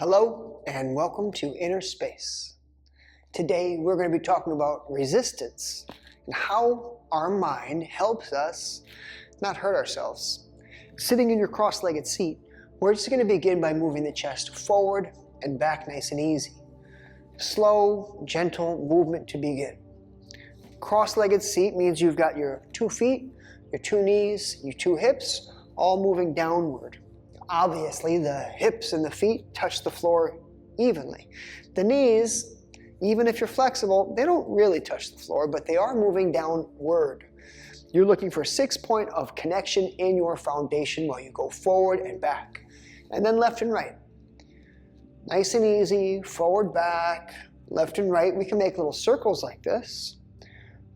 Hello and welcome to Inner Space. Today we're going to be talking about resistance and how our mind helps us not hurt ourselves. Sitting in your cross-legged seat, we're just going to begin by moving the chest forward and back nice and easy. Slow, gentle movement to begin. Cross-legged seat means you've got your 2 feet, your 2 knees, your 2 hips, all moving downward. Obviously, the hips and the feet touch the floor evenly. The knees, even if you're flexible, they don't really touch the floor, but they are moving downward. You're looking for 6 point of connection in your foundation while you go forward and back. And then left and right. Nice and easy, forward, back, left and right. We can make little circles like this.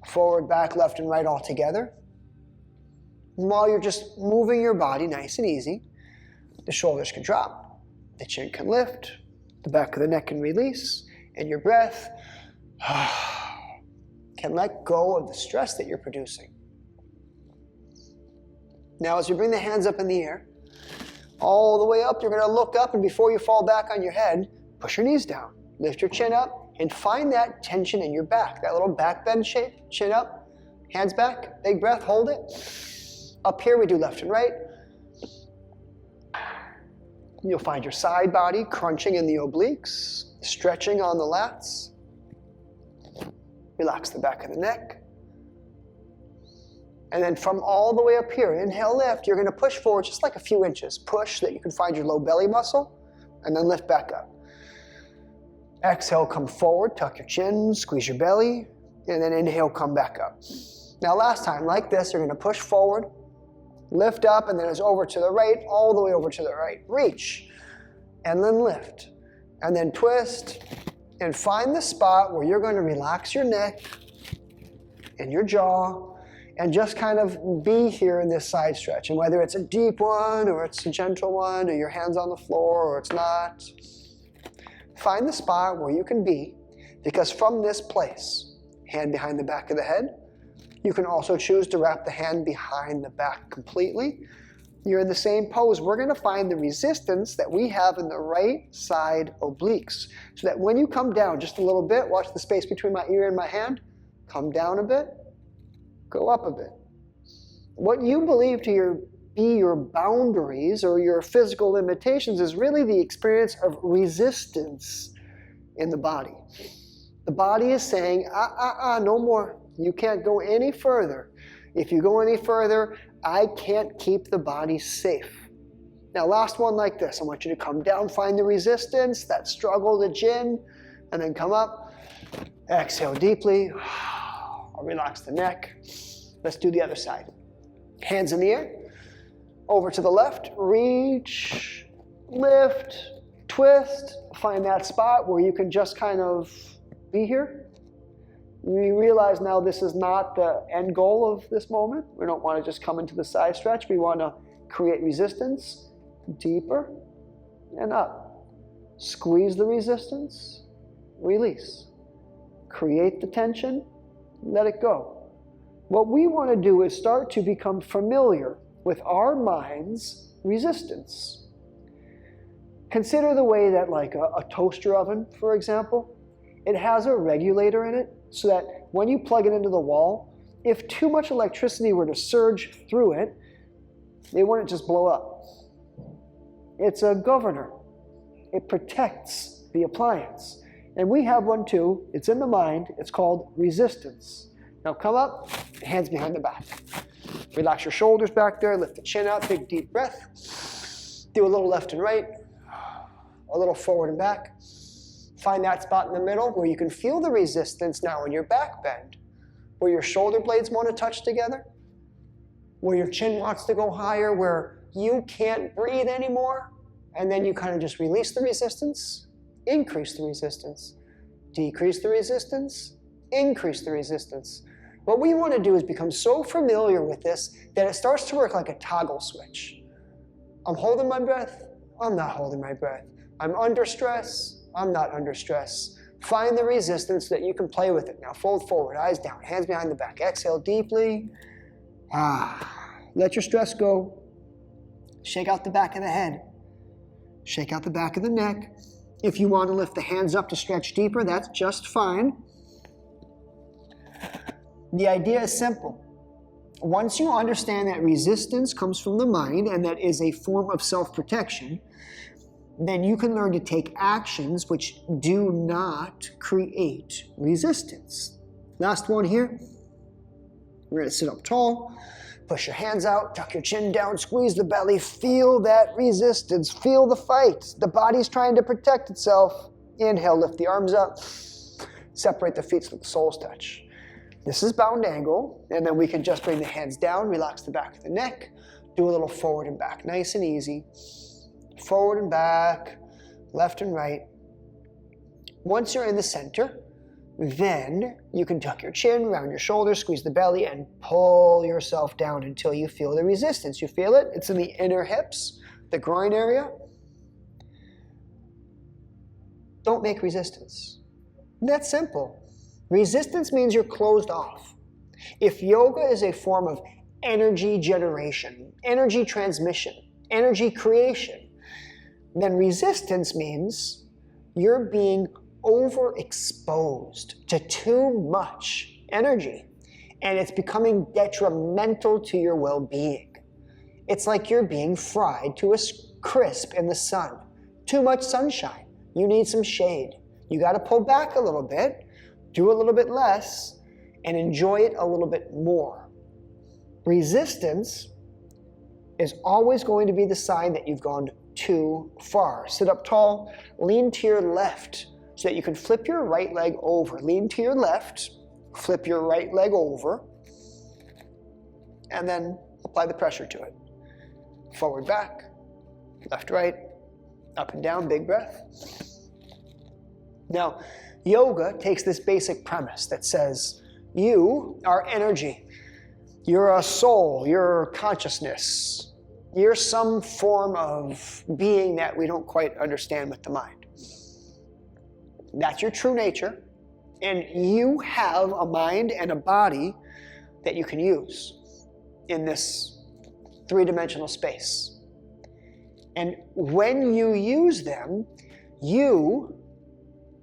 Forward, back, left and right all together. And while you're just moving your body nice and easy, the shoulders can drop, the chin can lift, the back of the neck can release, and your breath can let go of the stress that you're producing. Now, as you bring the hands up in the air, all the way up, you're going to look up, and before you fall back on your head, push your knees down, lift your chin up, and find that tension in your back, that little back bend shape, chin up, hands back, big breath, hold it. Up here, we do left and right. You'll find your side body crunching in the obliques, stretching on the lats. Relax the back of the neck. And then from all the way up here, inhale, lift, you're going to push forward just like a few inches. Push so that you can find your low belly muscle, and then lift back up. Exhale, come forward, tuck your chin, squeeze your belly, and then inhale, come back up. Now last time, like this, you're going to push forward, lift up, and then it's over to the right, all the way over to the right. Reach, and then lift, and then twist, and find the spot where you're going to relax your neck and your jaw, and just kind of be here in this side stretch. And whether it's a deep one, or it's a gentle one, or your hands on the floor, or it's not, find the spot where you can be, because from this place, hand behind the back of the head, you can also choose to wrap the hand behind the back completely. You're in the same pose. We're going to find the resistance that we have in the right side obliques, so that when you come down just a little bit, watch the space between my ear and my hand, come down a bit, go up a bit. What you believe to be your boundaries or your physical limitations is really the experience of resistance in the body. The body is saying, no more. You can't go any further. If you go any further, I can't keep the body safe. Now, last one like this. I want you to come down, find the resistance, that struggle, the chin, and then come up. Exhale deeply. Relax the neck. Let's do the other side. Hands in the air. Over to the left. Reach, lift, twist. Find that spot where you can just kind of be here. We realize now this is not the end goal of this moment. We don't want to just come into the side stretch. We want to create resistance, deeper and up. Squeeze the resistance, release. Create the tension, let it go. What we want to do is start to become familiar with our mind's resistance. Consider the way that like a toaster oven, for example, it has a regulator in it, so that when you plug it into the wall, if too much electricity were to surge through it, it wouldn't just blow up. It's a governor. It protects the appliance. And we have one too. It's in the mind. It's called resistance. Now come up, hands behind the back. Relax your shoulders back there, lift the chin up, big deep breath. Do a little left and right, a little forward and back. Find that spot in the middle where you can feel the resistance now in your back bend, where your shoulder blades want to touch together, where your chin wants to go higher, where you can't breathe anymore, and then you kind of just release the resistance, increase the resistance, decrease the resistance, increase the resistance. What we want to do is become so familiar with this that it starts to work like a toggle switch. I'm holding my breath, I'm not holding my breath. I'm under stress, I'm not under stress. Find the resistance that you can play with it. Now fold forward, eyes down, hands behind the back. Exhale deeply. Let your stress go. Shake out the back of the head. Shake out the back of the neck. If you want to lift the hands up to stretch deeper, that's just fine. The idea is simple. Once you understand that resistance comes from the mind and that is a form of self-protection, then you can learn to take actions which do not create resistance. Last one here. We're going to sit up tall, push your hands out, tuck your chin down, squeeze the belly, feel that resistance, feel the fight. The body's trying to protect itself. Inhale, lift the arms up, separate the feet so that the soles touch. This is bound angle, and then we can just bring the hands down, relax the back of the neck, do a little forward and back, nice and easy. Forward and back, left and right. Once you're in the center, then you can tuck your chin, round your shoulders, squeeze the belly, and pull yourself down until you feel the resistance. You feel it? It's in the inner hips, the groin area. Don't make resistance. That's simple. Resistance means you're closed off. If yoga is a form of energy generation, energy transmission, energy creation, then resistance means you're being overexposed to too much energy, and it's becoming detrimental to your well-being. It's like you're being fried to a crisp in the sun. Too much sunshine. You need some shade. You got to pull back a little bit, do a little bit less, and enjoy it a little bit more. Resistance is always going to be the sign that you've gone too far. Sit up tall, lean to your left so that you can flip your right leg over. Lean to your left, flip your right leg over, and then apply the pressure to it. Forward, back, left, right, up and down, big breath. Now, yoga takes this basic premise that says, you are energy. You're a soul, you're consciousness. You're some form of being that we don't quite understand with the mind. That's your true nature, and you have a mind and a body that you can use in this three-dimensional space. And when you use them, you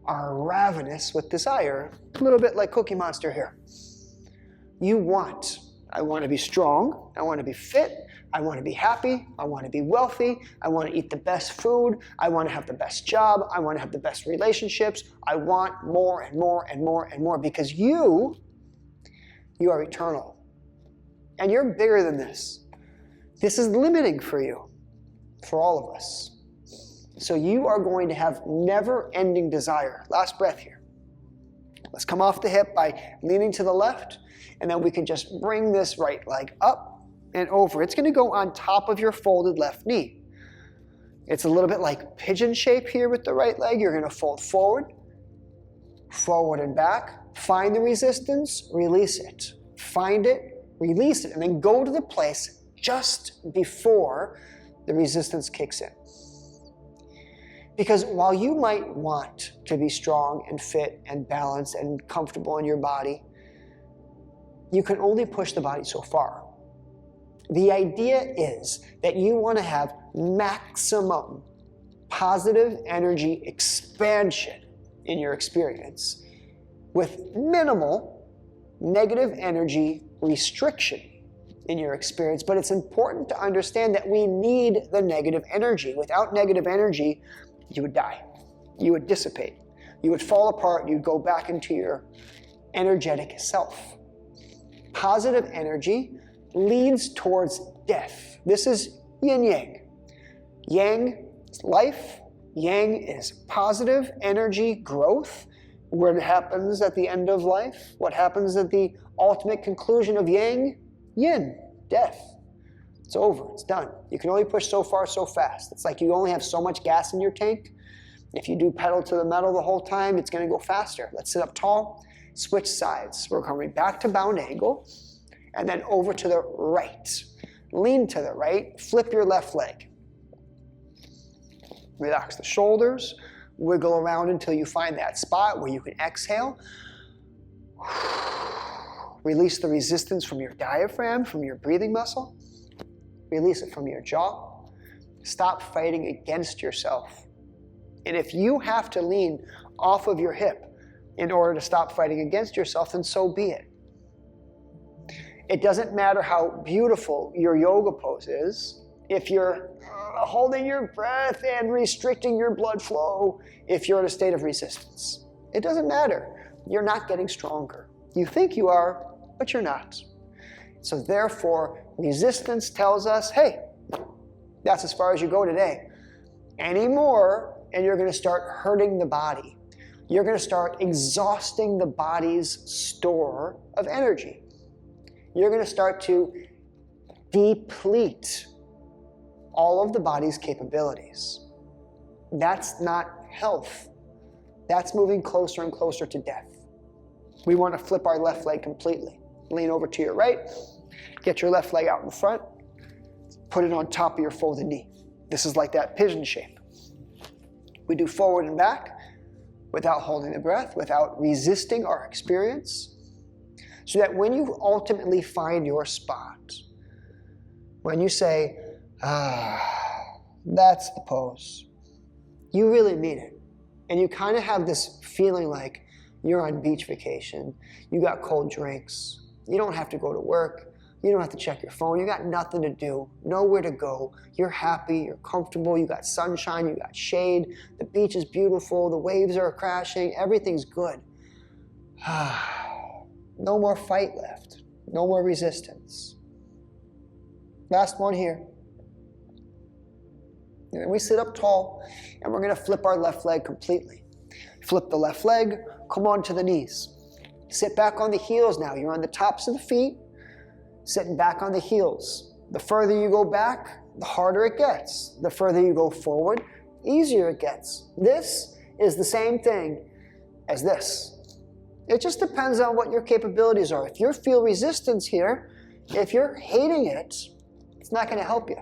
are ravenous with desire, a little bit like Cookie Monster here. I want to be strong, I want to be fit, I want to be happy, I want to be wealthy, I want to eat the best food, I want to have the best job, I want to have the best relationships, I want more and more and more and more, because you are eternal. And you're bigger than this. This is limiting for you, for all of us. So you are going to have never-ending desire. Last breath here. Let's come off the hip by leaning to the left, and then we can just bring this right leg up and over. It's going to go on top of your folded left knee. It's a little bit like pigeon shape here with the right leg. You're going to fold forward, forward and back. Find the resistance, release it. Find it, release it, and then go to the place just before the resistance kicks in. Because while you might want to be strong and fit and balanced and comfortable in your body, you can only push the body so far. The idea is that you want to have maximum positive energy expansion in your experience with minimal negative energy restriction in your experience. But it's important to understand that we need the negative energy. Without negative energy, you would die. You would dissipate. You would fall apart. You'd go back into your energetic self. Positive energy leads towards death. This is yin-yang. Yang is life. Yang is positive energy growth. What happens at the end of life? What happens at the ultimate conclusion of yang? Yin, death. It's over. It's done. You can only push so far, so fast. It's like you only have so much gas in your tank. If you do pedal to the metal the whole time, it's going to go faster. Let's sit up tall. Switch sides. We're coming back to bound angle. And then over to the right. Lean to the right. Flip your left leg. Relax the shoulders. Wiggle around until you find that spot where you can exhale. Release the resistance from your diaphragm, from your breathing muscle. Release it from your jaw. Stop fighting against yourself. And if you have to lean off of your hip in order to stop fighting against yourself, then so be it. It doesn't matter how beautiful your yoga pose is if you're holding your breath and restricting your blood flow, if you're in a state of resistance. It doesn't matter. You're not getting stronger. You think you are, but you're not. So therefore, resistance tells us, hey, that's as far as you go today. Any more, and you're going to start hurting the body. You're going to start exhausting the body's store of energy. You're going to start to deplete all of the body's capabilities. That's not health. That's moving closer and closer to death. We want to flip our left leg completely. Lean over to your right. Get your left leg out in front. Put it on top of your folded knee. This is like that pigeon shape. We do forward and back without holding the breath, without resisting our experience, so that when you ultimately find your spot, when you say, that's the pose, you really mean it. And you kind of have this feeling like you're on beach vacation, you got cold drinks, you don't have to go to work, you don't have to check your phone, you got nothing to do, nowhere to go, you're happy, you're comfortable, you got sunshine, you got shade, the beach is beautiful, the waves are crashing, everything's good. No more fight left, no more resistance. Last one here. And then we sit up tall, and we're going to flip our left leg completely. Flip the left leg, come onto the knees. Sit back on the heels now. You're on the tops of the feet, sitting back on the heels. The further you go back, the harder it gets. The further you go forward, easier it gets. This is the same thing as this. It just depends on what your capabilities are. If you feel resistance here, if you're hating it, it's not going to help you.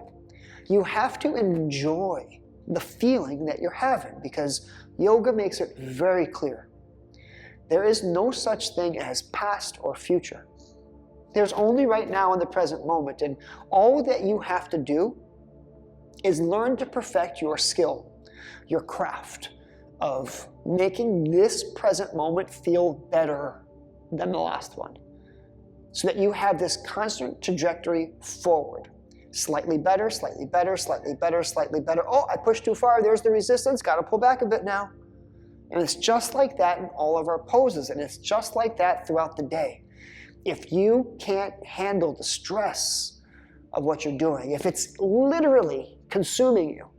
You have to enjoy the feeling that you're having, because yoga makes it very clear. There is no such thing as past or future. There's only right now in the present moment, and all that you have to do is learn to perfect your skill, your craft of making this present moment feel better than the last one, so that you have this constant trajectory forward. Slightly better, slightly better, slightly better, slightly better. Oh, I pushed too far. There's the resistance. Got to pull back a bit now. And it's just like that in all of our poses, and it's just like that throughout the day. If you can't handle the stress of what you're doing, if it's literally consuming you,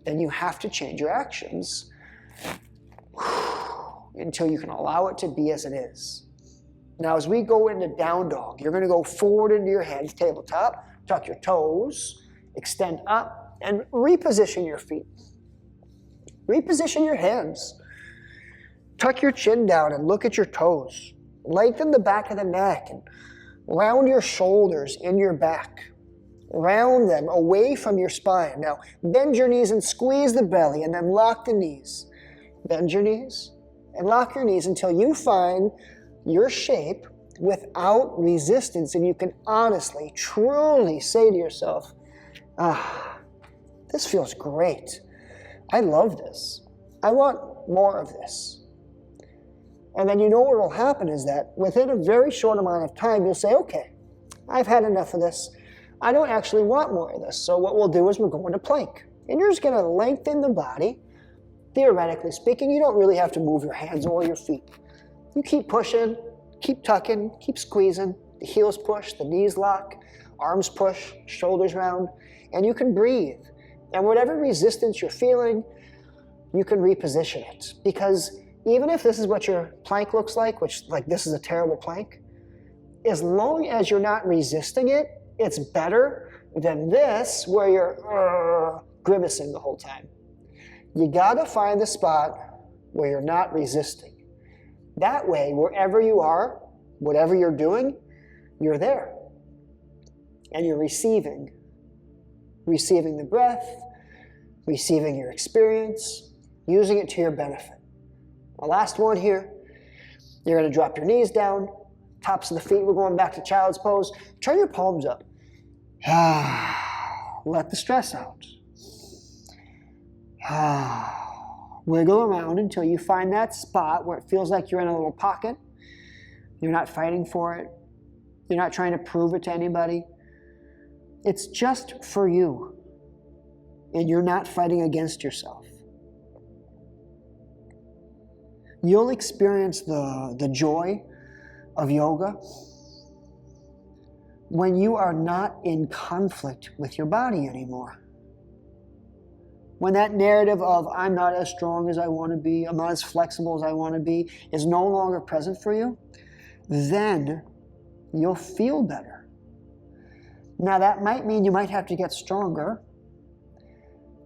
then you have to change your actions until you can allow it to be as it is. Now, as we go into down dog, you're going to go forward into your hands, tabletop, tuck your toes, extend up, and reposition your feet. Reposition your hands. Tuck your chin down and look at your toes. Lengthen the back of the neck and round your shoulders in your back. Round them away from your spine. Now, bend your knees and squeeze the belly, and then lock the knees. Bend your knees and lock your knees until you find your shape without resistance, and you can honestly, truly say to yourself, this feels great. I love this. I want more of this. And then you know what will happen is that within a very short amount of time, you'll say, okay, I've had enough of this. I don't actually want more of this. So what we'll do is we're going to plank. And you're just going to lengthen the body. Theoretically speaking, you don't really have to move your hands or your feet. You keep pushing, keep tucking, keep squeezing. The heels push, the knees lock, arms push, shoulders round, and you can breathe. And whatever resistance you're feeling, you can reposition it. Because even if this is what your plank looks like, which like this is a terrible plank, as long as you're not resisting it, it's better than this where you're grimacing the whole time. You gotta find the spot where you're not resisting. That way, wherever you are, whatever you're doing, you're there. And you're receiving the breath, receiving your experience, using it to your benefit. The last one here, you're going to drop your knees down, tops of the feet, we're going back to child's pose. Turn your palms up. Let the stress out. Wiggle around until you find that spot where it feels like you're in a little pocket. You're not fighting for it. You're not trying to prove it to anybody. It's just for you. And you're not fighting against yourself. You'll experience the joy of yoga when you are not in conflict with your body anymore. When that narrative of I'm not as strong as I want to be, I'm not as flexible as I want to be, is no longer present for you, then you'll feel better. Now that might mean you might have to get stronger,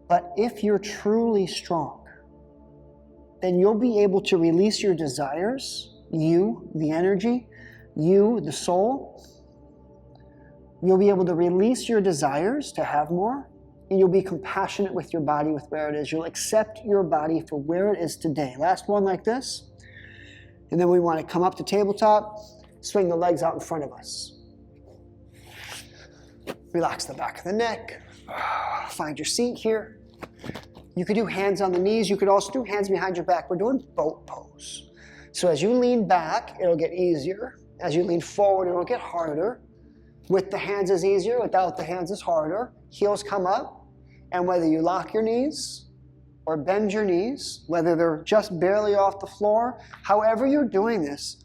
but if you're truly strong, then you'll be able to release your desires, you, the energy, you, the soul. You'll be able to release your desires to have more, and you'll be compassionate with your body, with where it is. You'll accept your body for where it is today. Last one like this. And then we want to come up to tabletop, swing the legs out in front of us. Relax the back of the neck. Find your seat here. You could do hands on the knees. You could also do hands behind your back. We're doing boat pose. So as you lean back, it'll get easier. As you lean forward, it'll get harder. With the hands is easier. Without the hands is harder. Heels come up. And whether you lock your knees or bend your knees, whether they're just barely off the floor, however you're doing this,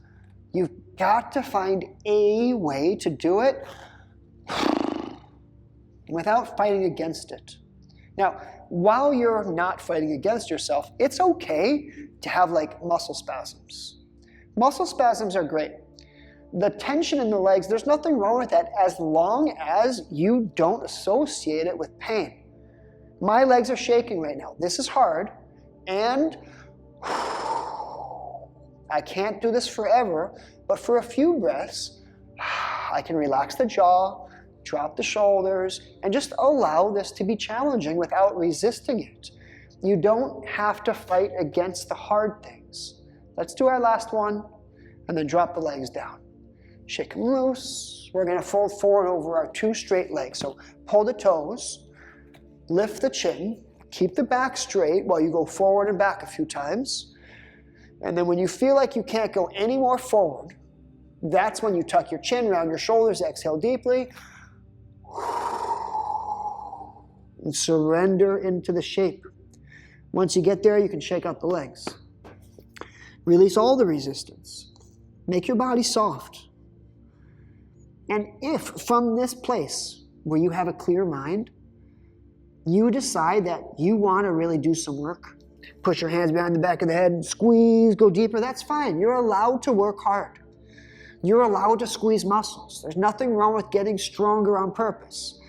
you've got to find a way to do it without fighting against it. Now, while you're not fighting against yourself, it's okay to have like muscle spasms. Muscle spasms are great. The tension in the legs, there's nothing wrong with that as long as you don't associate it with pain. My legs are shaking right now. This is hard, and I can't do this forever, but for a few breaths, I can relax the jaw, drop the shoulders, and just allow this to be challenging without resisting it. You don't have to fight against the hard things. Let's do our last one, and then drop the legs down. Shake them loose. We're going to fold forward over our two straight legs. So pull the toes, lift the chin, keep the back straight while you go forward and back a few times. And then when you feel like you can't go any more forward, that's when you tuck your chin around your shoulders, exhale deeply, and surrender into the shape. Once you get there, you can shake out the legs. Release all the resistance. Make your body soft. And if from this place where you have a clear mind, you decide that you want to really do some work, push your hands behind the back of the head, squeeze, go deeper, that's fine. You're allowed to work hard. You're allowed to squeeze muscles. There's nothing wrong with getting stronger on purpose,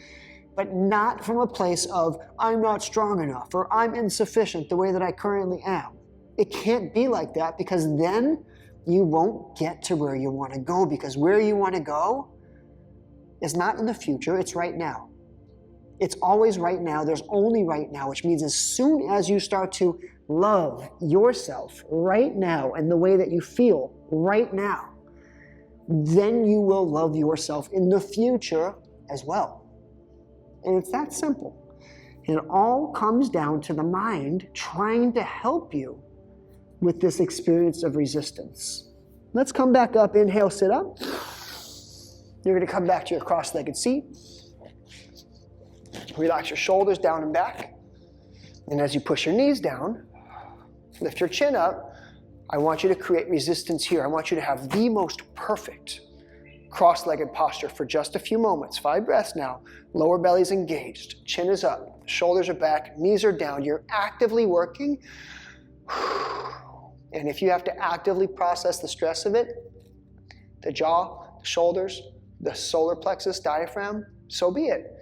but not from a place of, I'm not strong enough, or I'm insufficient the way that I currently am. It can't be like that, because then you won't get to where you want to go, because where you want to go is not in the future, it's right now. It's always right now. There's only right now, which means as soon as you start to love yourself right now and the way that you feel right now, then you will love yourself in the future as well. And it's that simple. It all comes down to the mind trying to help you with this experience of resistance. Let's come back up. Inhale, sit up. You're going to come back to your cross-legged seat. Relax your shoulders down and back. And as you push your knees down, lift your chin up. I want you to create resistance here. I want you to have the most perfect cross-legged posture for just a few moments. 5 breaths now. Lower belly's engaged. Chin is up. Shoulders are back. Knees are down. You're actively working. And if you have to actively process the stress of it, the jaw, the shoulders, the solar plexus, diaphragm, so be it.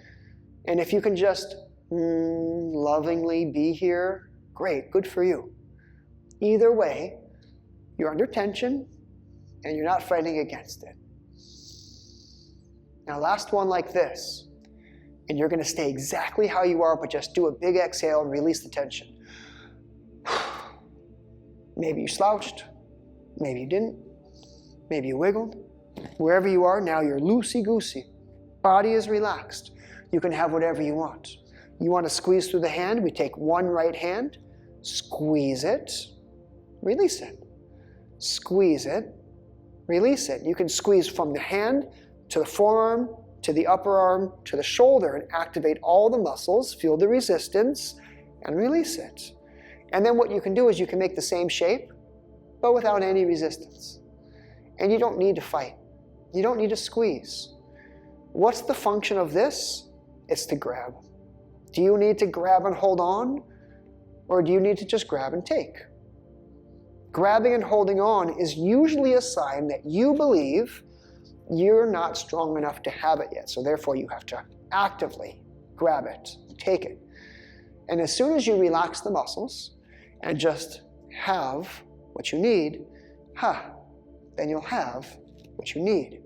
And if you can just lovingly be here, great, good for you. Either way, you're under tension and you're not fighting against it. Now, last one like this, and you're going to stay exactly how you are, but just do a big exhale and release the tension. Maybe you slouched, maybe you didn't, maybe you wiggled. Wherever you are, now you're loosey-goosey. Body is relaxed. You can have whatever you want. You want to squeeze through the hand? We take one right hand, squeeze it, release it. Squeeze it, release it. You can squeeze from the hand to the forearm, to the upper arm, to the shoulder, and activate all the muscles, feel the resistance, and release it. And then what you can do is you can make the same shape, but without any resistance. And you don't need to fight. You don't need to squeeze. What's the function of this? It's to grab. Do you need to grab and hold on? Or do you need to just grab and take? Grabbing and holding on is usually a sign that you believe you're not strong enough to have it yet. So therefore you have to actively grab it, take it. And as soon as you relax the muscles and just have what you need, then you'll have what you need.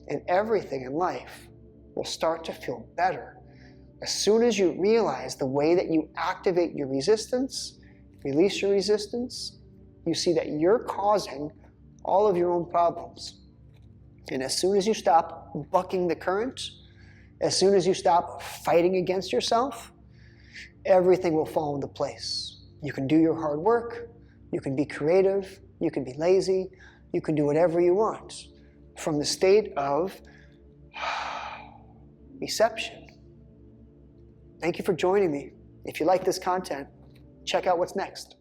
And everything in life will start to feel better. As soon as you realize the way that you activate your resistance, release your resistance, you see that you're causing all of your own problems. And as soon as you stop bucking the current, as soon as you stop fighting against yourself, everything will fall into place. You can do your hard work, you can be creative, you can be lazy, you can do whatever you want from the state of reception. Thank you for joining me. If you like this content, check out what's next.